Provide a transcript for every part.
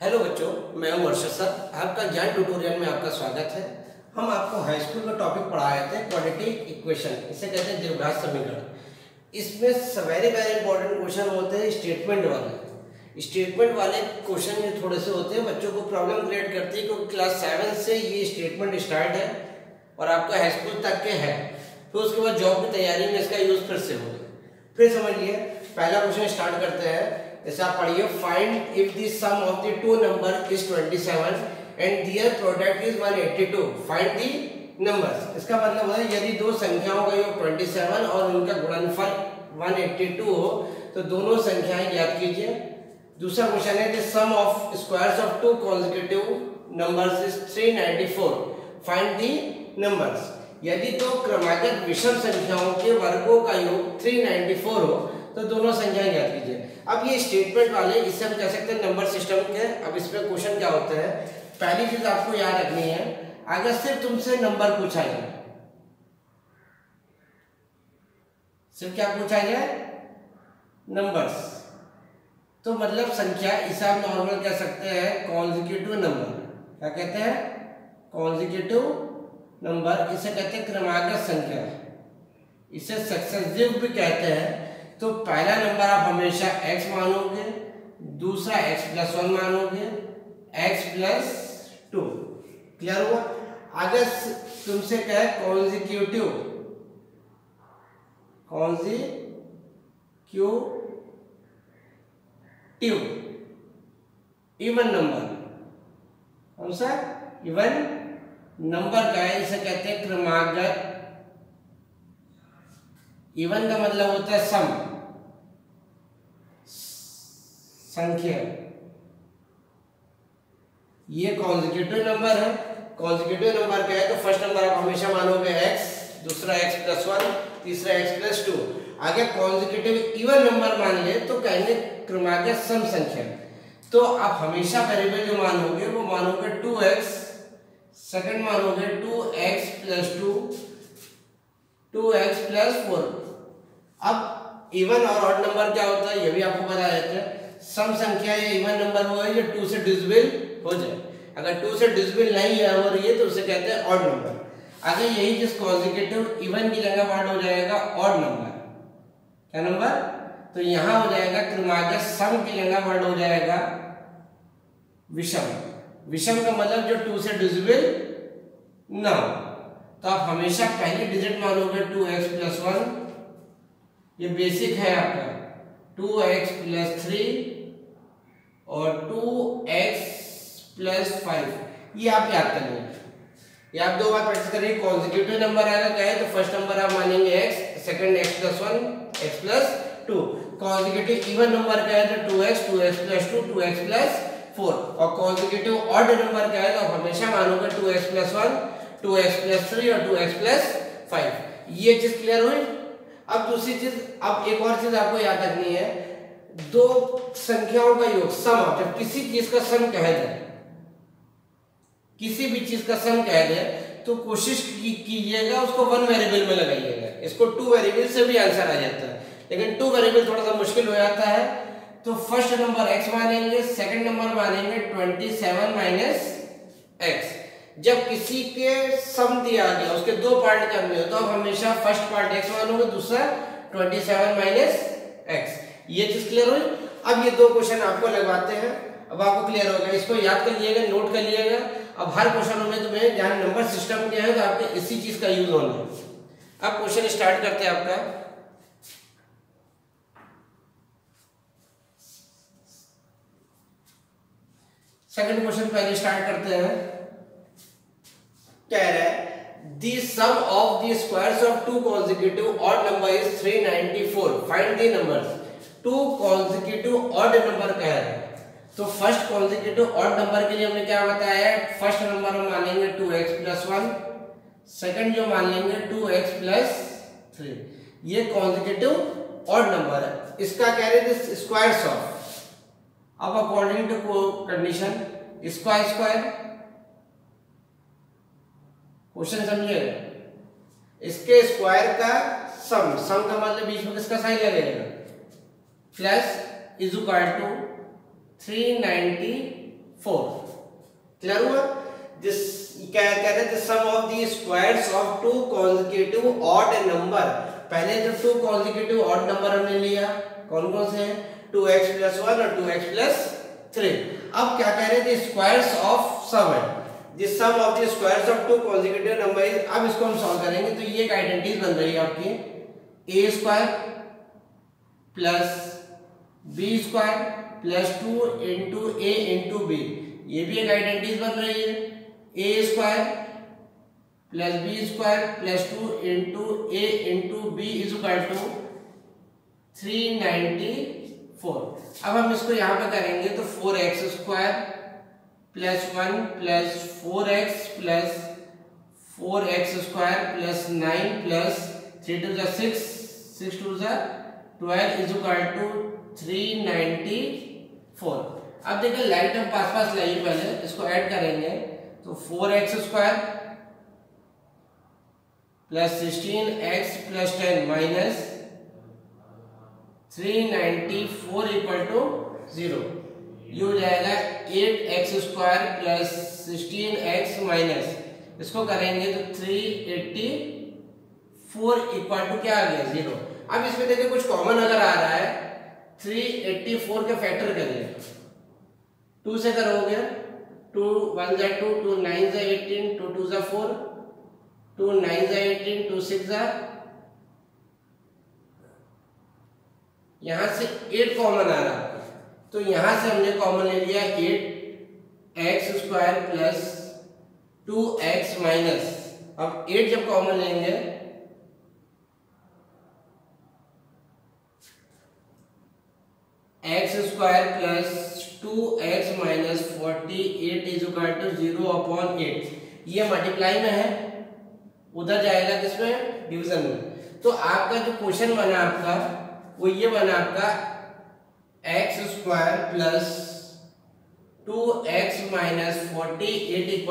Hello बच्चों, मैं हूं अर्शद सर। आपका ज्ञान ट्यूटोरियल में आपका स्वागत है। हम आपको हाई स्कूल का टॉपिक पढ़ाए थे क्वाड्रेटिक इक्वेशन, इसे कहते हैं द्विघात समीकरण। इसमें वेरी वेरी इंपॉर्टेंट क्वेश्चन होते हैं स्टेटमेंट वाले क्वेश्चन ये थोड़े से होते हैं, बच्चों को प्रॉब्लम क्रिएट करती है क्योंकि क्लास 7 से ये स्टेटमेंट स्टार्ट है और आपका हाई स्कूल तक के है। फिर उसके बाद जॉब की तैयारी में इसका यूज फिर से होगा। फिर समझिए, पहला क्वेश्चन स्टार्ट करते हैं। जैसे आप पढ़िए, find if the sum of the two number is 27 and their product is 182, find the numbers. इसका मतलब है यदि दो संख्याओं का योग 27 और उनका गुणनफल 182 हो तो दोनों संख्याएं ज्ञात कीजिए। दूसरा क्वेश्चन है the sum of squares of two consecutive numbers is 394, find the numbers. यदि दो क्रमागत विषम संख्याओं के वर्गों का योग 394 हो तो दोनों संख्याएं ज्ञात कीजिए। अब ये स्टेटमेंट वाले, इससे हम कह सकते हैं नंबर सिस्टम के। अब इसमें क्वेश्चन क्या होता है, पहली चीज आपको याद रखनी है, अगर सिर्फ तुमसे नंबर पूछा जाए, सिर्फ क्या पूछा जाए, नंबर्स, तो मतलब संख्या, इसे आप नॉर्मल कह सकते हैं कॉन्सेक्यूटिव नंबर। क्या कहते हैं? Consecutive number. इसे कहते हैं क्रमागत संख्या, इसे सक्सेसिव भी कहते हैं। तो पहला नंबर आप हमेशा x मानोगे, दूसरा x+1 मानोगे, x+2। क्लियर हुआ? अगर तुमसे कहे कॉन्सेक्यूटिव इवन नंबर, कौन सा इवन नंबर का है, इसे कहते हैं क्रमागत। इवन का मतलब होता है सम, संख्या। ये कॉन्सेक्यूटिव नंबर है। कॉन्सेक्यूटिव नंबर क्या है तो फर्स्ट नंबर आप हमेशा मानोगे x, दूसरा x+1, तीसरा x+2। अगर कॉन्सेक्यूटिव इवन नंबर मान ले तो कहेंगे क्रमागत सम संख्या। तो आप हमेशा वेरिएबल जो मानोगे वो मानोगे 2x, सेकंड मानोगे 2x+2, 2x+4। अब इवन और ऑड नंबर क्या होता है ये भी आपको बता देते हैं। सम संख्या या इवन नंबर वो है जो 2 से डिविजिबल हो जाए। अगर 2 से डिविजिबल नहीं है हो रही है तो उसे कहते हैं ऑड नंबर। अगर यही चीज कॉन्सेक्यूटिव इवन की जगह वर्ड हो जाएगा ऑड नंबर। क्या नंबर? तो यहां हो जाएगा क्रमागत सम की जगह वर्ड हो जाएगा विषम। विषम का मतलब जो 2 से डिविजिबल ना हो। तो आप हमेशा पहली डिजिट मानोगे 2x+1, ये बेसिक है आपका, 2x+3 और 2x+5। ये आप याद करेंगे, ये आप दो बार प्रैक्टिस करेंगे। कॉन्सेक्यूटिव नंबर आएगा क्या है तो फर्स्ट नंबर आप मानेंगे x, second x+1, x+2। Consecutive even number क्या है तो 2x, 2x+2, 2x+4। और कॉन्सेक्यूटिव ऑड नंबर क्या है तो आप हमेशा मानोगे 2x+1, 2x+3 और 2x+5। ये चीज क्लियर हुई? अब दूसरी चीज, अब एक और चीज आपको याद रखनी है, दो संख्याओं का योग सम। जब किसी चीज का सम कह दे, किसी भी चीज का सम कह दे तो कोशिश कीजिएगा उसको 1 वेरिएबल में लगाइएगा। इसको 2 वेरिएबल से भी आंसर आ जाता है, लेकिन 2 वेरिएबल थोड़ा सा मुश्किल हो जाता है। तो फर्स्ट नंबर x मानेंगे, सेकंड नंबर मानेंगे 27 - x। जब किसी के सम दिया गया, उसके दो पार्ट करने हो तो आप हमेशा फर्स्ट पार्ट x मानोगे, दूसरा 27 - x। ये चीज क्लियर हुई? अब ये दो क्वेश्चन आपको लगवाते हैं, अब आपको क्लियर होगा। इसको याद कर लिएगा, नोट कर लिएगा। अब हर क्वेश्चन में तुम्हें जहां नंबर सिस्टम क्या है तो आपके इसी चीज का यूज होना है। अब क्वेश्चन स्टार्ट करते हैं आपका। सेकंड क्वेश्चन पहले स्टार्ट करते हैं। कह रहा है the sum of the squares of two consecutive odd number is 394, find the numbers। Two consecutive odd number कह रहा है तो फर्स्ट consecutive odd number के लिए हमने क्या बताया है, फर्स्ट नंबर हम मानेंगे 2x+1, सेकंड जो मान लेंगे 2x+3। ये consecutive odd नंबर है, इसका कह रहे थे स्क्वायर्स ऑफ। अब according to condition square square, question समझिएगा, इसके स्क्वायर का सम, सम का मतलब बीच में किसका साइन लगेगा, plus is equal to 394 4। Clear हुआ? दिस क्या कह रहे हैं, sum of the squares of two consecutive odd number. पहले जो टू कॉन्जिक्यूटिव ऑड नंबर हमने लिया, कौन कौन से हैं, 2x + 1 और 2x + 3। अब क्या कह रहे हैं, द स्क्वायर्स ऑफ सम है, the sum of the squares of two consecutive number is. अब इसको हम सॉल्व करेंगे तो ये एक आइडेंटिटी बन रही है आपकी, a² + b² + 2 × a × b। ये भी एक आइडेंटिटी बन रही है, a² + b² + 2 × a × b = 394। अब हम इसको यहाँ पे करेंगे तो 4x² + 1 + 4x + 4x² + 9 + 3 × 6, 6 × 12 = 394। अब देखिए लाइट हम पास लाइए, पहले इसको ऐड करेंगे तो 4x² + 16x + 10 - 394 = 0। ये हो जाएगा 8x² + 16x - इसको करेंगे तो 384 = क्या आ गया, 0। अब इसमें देखिए कुछ कॉमन अगर आ रहा है, 384 के फैक्टर करिए, 2 से करोगे, 2 1 = 2, 2 9 = 18, 2 2 = 4, 2 9 = 18, 2 6 = यहां से 8 कॉमन आ रहा है, तो यहां से हमने कॉमन ले लिया 8x² + 2x - अब 8 जब कॉमन लेंगे x² + 2x - 48 = 0/8। ये मल्टीप्लाई में है, उधर जाएगा किसमें, डिवीजन में। तो आपका जो क्वेश्चन बना आपका वो ये बना आपका x² + 2x - 48 =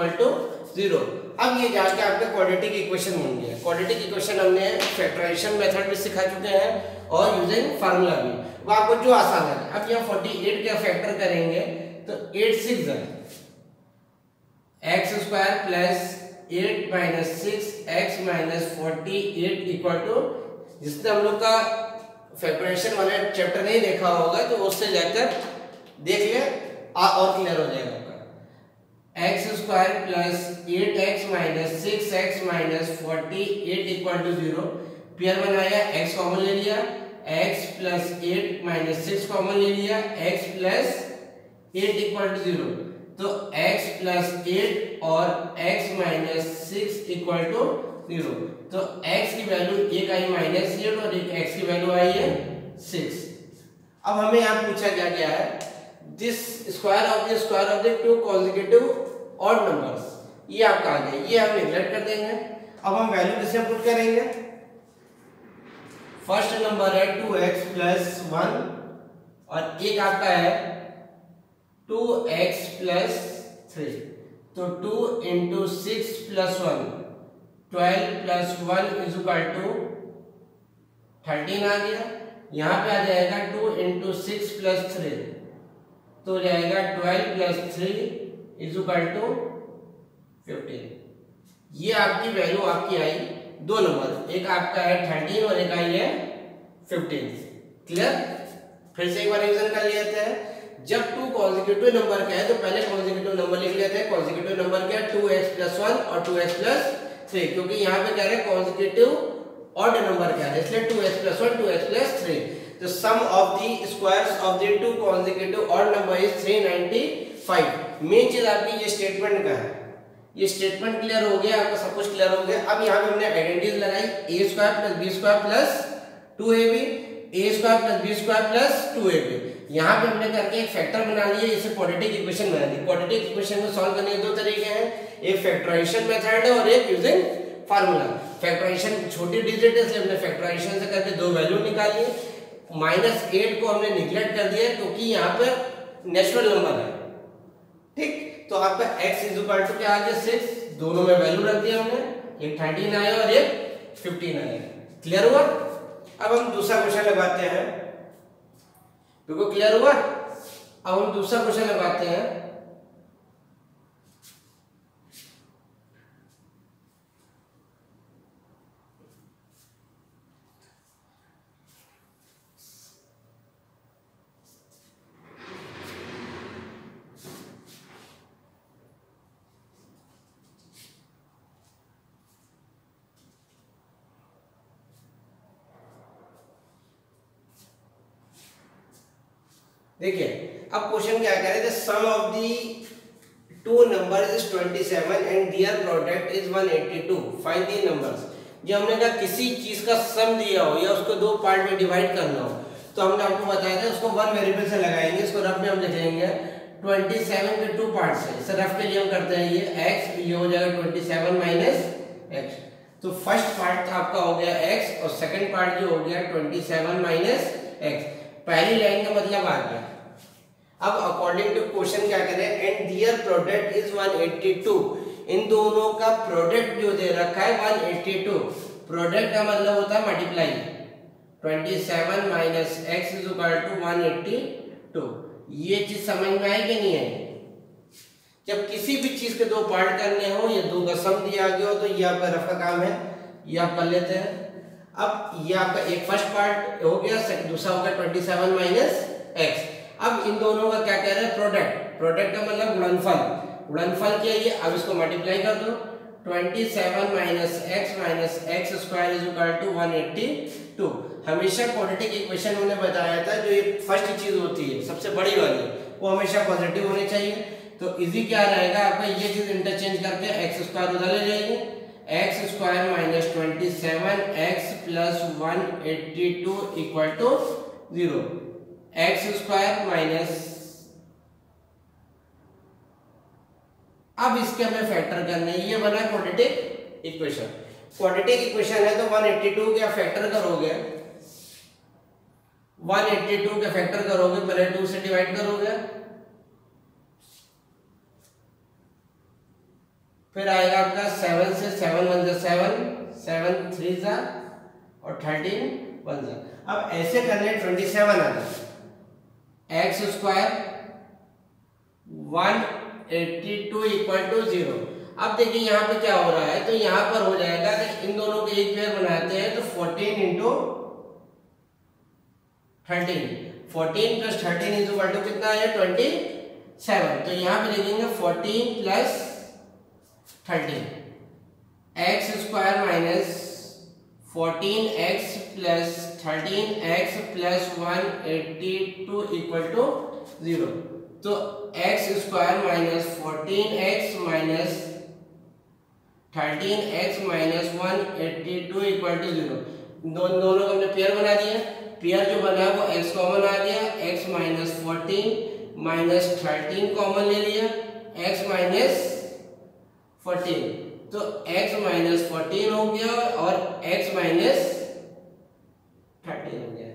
0। अब ये जाके आपका क्वाड्रेटिक इक्वेशन बन गया। क्वाड्रेटिक इक्वेशन हमने फैक्टराइजेशन मेथड भी सिखा चुके हैं और यूजिंग फार्मूला भी, वो आपको जो आसान है। अब यहाँ 48 का फैक्टर करेंगे तो 8 6 है, x² + 8 - 6x - 48 = जिसने हम लोग का फैक्टराइजेशन वाला चैप्टर नहीं देखा होगा तो उससे जाकर देख ले और क्लियर हो जाएगा आपका। x² + 8x - 6x - 48 = 0। पेयर बनाया, x कॉमन ले लिया, x + 8 - 6 कॉमन ले लिया, x + 8 = 0। तो x + 8 और x - 6 = 0। तो x की वैल्यू एक आई -8 और एक x की वैल्यू आई है 6। अब हमें यहाँ पूछा क्या गया है, this square of the two consecutive odd numbers. ये आपका आ गया, ये हम नेगलेक्ट कर देंगे। अब हम वैल्यू किसे पुट करेंगे, फर्स्ट नंबर है 2x + 1 और एक आपका है 2x + 3। तो 2 × 6 + 1 12 + 1 = 13 आ गया। यहाँ पे आ जाएगा 2 × 6 + 3, तो जाएगा 12 + 3 = 15। ये आपकी वैल्यू आपकी आई दो नंबर, एक आपका है 13 और एक आई है 15। क्लियर? फिर से एक बार रिवीजन कर लेते हैं। जब टू कॉन्जिक्यूटिव नंबर का है तो पहले कॉन्जिक्यूटिव नंबर लिख लेते हैं। कॉन्जिक्यूटिव नंबर क्या है, 2x + 1 और 2x + 3, क्योंकि यहाँ पे कह रहे हैं कॉन्जिक्यूटिव ऑड नंबर क्या है, इसलिए 2x + 1 2x + 3। तो sum of the squares of the two consecutive odd number is 395। Main चीज आपकी ये स्टेटमेंट का है, ये स्टेटमेंट क्लियर हो गया, आपका सब कुछ क्लियर हो गया। अब यहाँ पे हमने आइडेंटिटीज लगाई, a² + b² + 2ab, a² + b² + 2ab। यहाँ पे हमने करके एक फैक्टर बना लिया, इसे क्वाड्रेटिक इक्वेशन बना दी। क्वाड्रेटिक इक्वेशन को सॉल्व करने के दो तरीके हैं, एक फैक्टराइजेशन मेथड है और एक यूजिंग फार्मूला। फैक्टराइजेशन छोटी डिजिट है इसलिए हमने फैक्टराइजेशन से करके दो वैल्यू निकाली। -8 को हमने निगलेक्ट कर दिया क्योंकि यहाँ पर नेचुरल नंबर है। ठीक, तो आपका x = क्या आ गया 6, दोनों में वैल्यू रख दिया हमने, एक 13 आया और एक 15 आया। क्लियर हुआ? अब हम दूसरा क्वेश्चन लगाते हैं, बिल्कुल क्लियर हुआ? अब हम दूसरा क्वेश्चन लगाते हैं। देखिए अब क्वेश्चन क्या कह रहे थे, sum of the two number is 27 and their product is 182, find the numbers. जो हमने कहा किसी चीज का सम दिया हो या उसको दो पार्ट में डिवाइड करना हो, तो हमने आपको बताया था उसको वन वेरिएबल से लगाएंगे, इसको रफ में हम लिख लेंगे 27 के टू पार्ट से। इसे रफ के लिए हम करते हैं ये x, ये हो जाएगा 27 माइनस x। तो फर्स्ट पार्ट आपका हो गया x और सेकंड पार्ट जो हो गया 27 माइनस x। पहली लाइन का मतलब आ गया। अब अकॉर्डिंग टू क्वेश्चन क्या करें, एंड दियर प्रोडक्ट इज 182, इन दोनों का प्रोडक्ट जो दे रखा है 182। प्रोडक्ट का मतलब होता है multiply, 27 minus x is equal to 182। ये चीज समझ में आई कि नहीं आई? जब किसी भी चीज के दो पार्ट करने हो या दो का सम दिया गया हो, तो ये आपका रफ का काम है, ये आप कर लेते हैं। अब ये आपका एक फर्स्ट पार्ट हो गया, दूसरा हो गया 27 माइनस x। अब इन दोनों का क्या कह रहे हैं, प्रोडक्ट। प्रोडक्ट का मतलब गुणनफल, गुणनफल क्या है, अब इसको मल्टीप्लाई कर दो, 27 minus x square is equal to 182। हमेशा क्वाड्रेटिक इक्वेशन हमने बताया था, जो ये फर्स्ट चीज होती है सबसे बड़ी वाली, वो हमेशा पॉजिटिव होनी चाहिए। तो इजी क्या रहेगा आपका, ये चीज इंटरचेंज करके x स्क्वायर उधर ले जाएंगे, x square minus 27x plus 182 equal to 0। x square minus, अब इसके हमें फैक्टर करने, ये बना क्वाड्रेटिक इक्वेशन। क्वाड्रेटिक इक्वेशन है तो 182 का फैक्टर करोगे, 182 के फैक्टर करोगे, पहले 2 से डिवाइड करोगे, फिर आएगा आपका 7 से 7 1 जा 7, 7 3 जा और 13 1 जा। अब ऐसे करने 27 आ जाए, एक्स स्क्वायर 182 इक्वल टू 0। अब देखिए यहाँ पे क्या हो रहा है, तो यहाँ पर हो जाएगा कि इन दोनों के एक पेयर बनाते हैं, तो 14 into 13, 14 plus 13 is equal to कितना है 27। तो यहाँ पे लिखेंगे 14 plus 13, x square minus 14x plus 13x plus 182 equal to 0। तो x square minus 14x minus 13x minus 182 equal to 0। दोनों का हमने पेयर बना दिया, पेयर जो बना वो x कॉमन आ गया, x माइनस 14 माइनस 13 कॉमन ले लिया, x माइनस 14, तो x माइनस 14 हो गया और x माइनस 13 हो गया।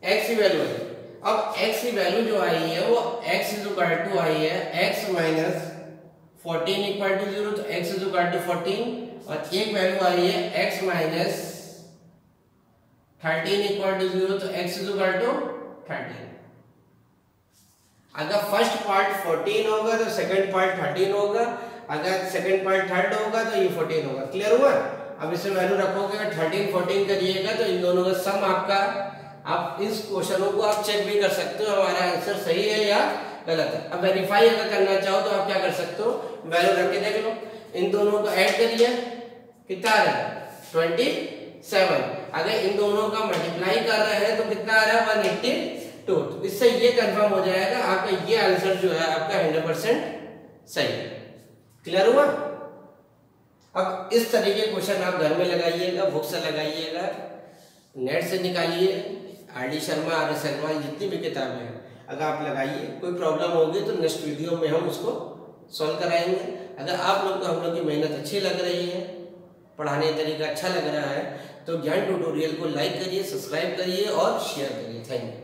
x की वैल्यू है, अब x की वैल्यू जो आई है वो x इज इक्वल टू आई है x माइनस 14 इक्वल टू 0, तो x इज इक्वल टू 14, और एक वैल्यू आई है x माइनस 13 इक्वल टू 0, तो x इज इक्वल टू 13। अगर फर्स्ट पार्ट 14 होगा तो सेकंड पार्ट 13 होगा, अगर सेकंड पार्ट थर्ड होगा तो ये 14 होगा। क्लियर हुआ? अब इसे वैल्यू रखोगे, 13 14 करिएगा तो इन दोनों का सम आपका, आप इस क्वेश्चनों को आप चेक भी कर सकते हो हमारा आंसर सही है या गलत है। अब वेरीफाई अगर करना चाहो तो आप क्या कर सकते हो, वैल्यू रख के देख लो, इन दोनों को ऐड करिए, कितना आ रहा है 27। अगर इन दोनों का मल्टीप्लाई कर रहे हैं तो कितना आ रहा है 182। तो इससे ये कंफर्म हो जाएगा आपका ये आंसर जो है आपका 100% सही है। क्लियर हुआ? अब इस तरीके क्वेश्चन आप घर में लगाइएगा, बुक से लगाइएगा, नेट से निकालिए, आर.डी. शर्मा, आर.एस. शर्मा, जितनी भी किताबें हैं, अगर आप लगाइए, कोई प्रॉब्लम होगी तो नेक्स्ट वीडियो में हम उसको सॉल्व कराएंगे। अगर आप लोग को हम लोग की मेहनत अच्छी लग रही है, पढ़ाने का तरीका अच्छा लग रहा है, तो ज्ञान ट्यूटोरियल को लाइक करिए, सब्सक्राइब करिए और शेयर करिए। Thank you.